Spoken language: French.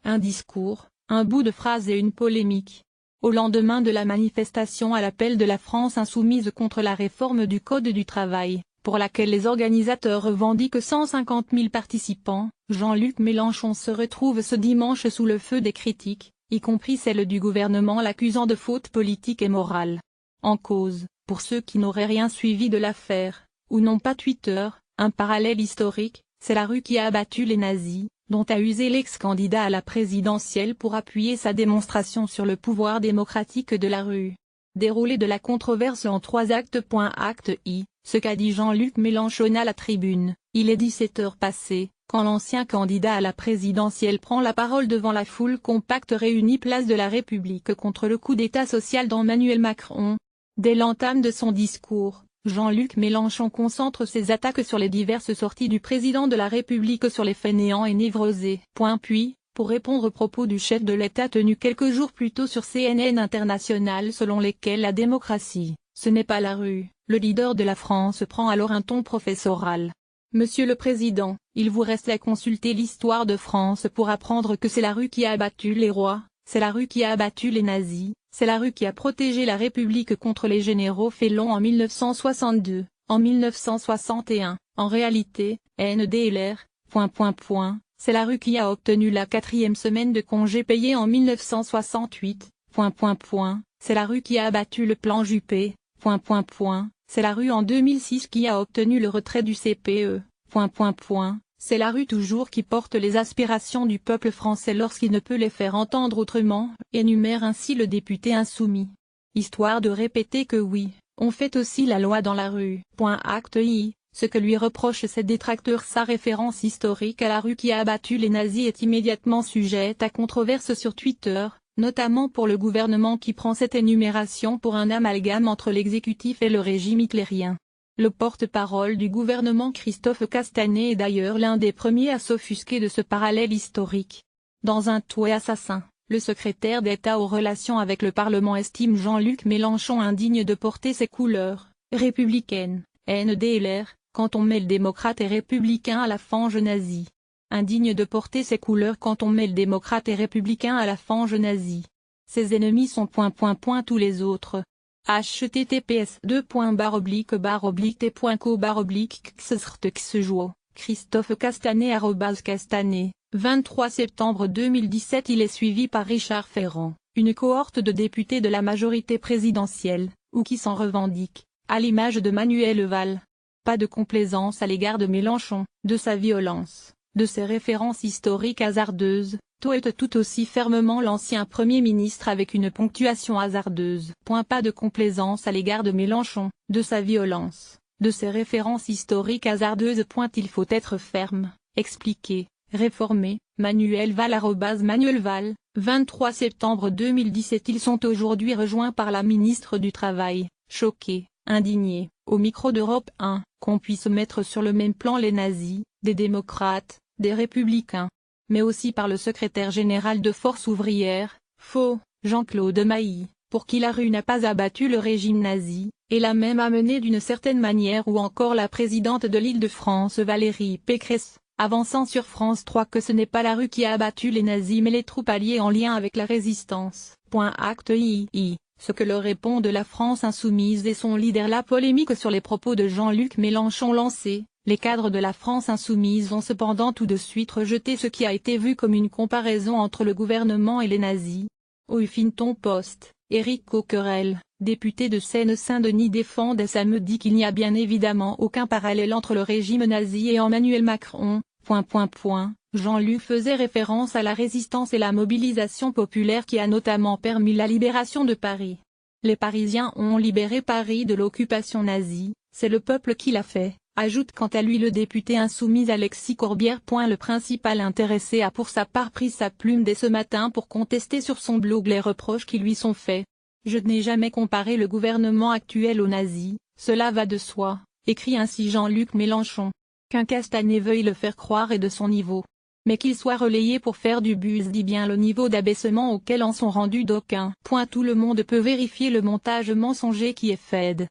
un discours, un bout de phrase et une polémique. Au lendemain de la manifestation à l'appel de la France insoumise contre la réforme du Code du travail, pour laquelle les organisateurs revendiquent 150 000 participants, Jean-Luc Mélenchon se retrouve ce dimanche sous le feu des critiques, y compris celle du gouvernement l'accusant de faute politique et morale. En cause, pour ceux qui n'auraient rien suivi de l'affaire, ou n'ont pas Twitter, un parallèle historique, c'est la rue qui a abattu les nazis, dont a usé l'ex-candidat à la présidentielle pour appuyer sa démonstration sur le pouvoir démocratique de la rue. Déroulé de la controverse en 3 actes. Acte I, ce qu'a dit Jean-Luc Mélenchon à la tribune, il est 17 heures passées, quand l'ancien candidat à la présidentielle prend la parole devant la foule compacte réunie place de la République contre le coup d'État social d'Emmanuel Macron. Dès l'entame de son discours, Jean-Luc Mélenchon concentre ses attaques sur les diverses sorties du président de la République sur les fainéants et névrosés. Puis, pour répondre aux propos du chef de l'État tenus quelques jours plus tôt sur CNN International selon lesquels la démocratie, ce n'est pas la rue, le leader de la France prend alors un ton professoral. Monsieur le Président, il vous reste à consulter l'histoire de France pour apprendre que c'est la rue qui a abattu les rois, c'est la rue qui a abattu les nazis, c'est la rue qui a protégé la République contre les généraux félons en 1962, en 1961, en réalité, NDLR, ... C'est la rue qui a obtenu la 4e semaine de congé payé en 1968, ... C'est la rue qui a abattu le plan Juppé, ... C'est la rue en 2006 qui a obtenu le retrait du CPE, ... C'est la rue toujours qui porte les aspirations du peuple français lorsqu'il ne peut les faire entendre autrement, énumère ainsi le député insoumis. Histoire de répéter que oui, on fait aussi la loi dans la rue. Acte I, ce que lui reprochent ses détracteurs. Sa référence historique à la rue qui a abattu les nazis est immédiatement sujette à controverse sur Twitter, notamment pour le gouvernement qui prend cette énumération pour un amalgame entre l'exécutif et le régime hitlérien. Le porte-parole du gouvernement Christophe Castaner est d'ailleurs l'un des premiers à s'offusquer de ce parallèle historique. Dans un tweet assassin, le secrétaire d'État aux relations avec le Parlement estime Jean-Luc Mélenchon indigne de porter ses couleurs républicaines, NDLR, quand on met le démocrate et républicain à la fange nazie. Indigne de porter ses couleurs quand on met le démocrate et républicain à la fange nazie. Ses ennemis sont ... tous les autres. https://t.co/Christophe Castaner @Castaner, 23 septembre 2017. Il est suivi par Richard Ferrand, une cohorte de députés de la majorité présidentielle, ou qui s'en revendiquent, à l'image de Manuel Valls. Pas de complaisance à l'égard de Mélenchon, de sa violence, de ses références historiques hasardeuses, tweet tout aussi fermement l'ancien Premier ministre avec une ponctuation hasardeuse. Pas de complaisance à l'égard de Mélenchon, de sa violence, de ses références historiques hasardeuses. Il faut être ferme, expliquer, réformer. Manuel Valls Manuel Valls, 23 septembre 2017. Ils sont aujourd'hui rejoints par la ministre du Travail, choqués, indignés, au micro d'Europe 1, qu'on puisse mettre sur le même plan les nazis, des démocrates, des républicains, mais aussi par le secrétaire général de Force ouvrière, faux, Jean-Claude Mailly, pour qui la rue n'a pas abattu le régime nazi, et l'a même amené d'une certaine manière, ou encore la présidente de l'Île-de-France Valérie Pécresse, avançant sur France 3 que ce n'est pas la rue qui a abattu les nazis mais les troupes alliées en lien avec la résistance. Acte I. Ce que leur répond de la France insoumise et son leader. La polémique sur les propos de Jean-Luc Mélenchon lancée. Les cadres de la France insoumise ont cependant tout de suite rejeté ce qui a été vu comme une comparaison entre le gouvernement et les nazis. Au Huffington Post, Éric Coquerel, député de Seine-Saint-Denis défend et samedi qu'il n'y a bien évidemment aucun parallèle entre le régime nazi et Emmanuel Macron. Jean-Luc faisait référence à la résistance et la mobilisation populaire qui a notamment permis la libération de Paris. Les Parisiens ont libéré Paris de l'occupation nazie, c'est le peuple qui l'a fait. Ajoute quant à lui le député insoumis Alexis Corbière. Le principal intéressé a pour sa part pris sa plume dès ce matin pour contester sur son blog les reproches qui lui sont faits. Je n'ai jamais comparé le gouvernement actuel aux nazis, cela va de soi, écrit ainsi Jean-Luc Mélenchon. Qu'un Castaner veuille le faire croire est de son niveau. Mais qu'il soit relayé pour faire du buzz dit bien le niveau d'abaissement auquel en sont rendus d'aucuns. Tout le monde peut vérifier le montage mensonger qui est fait.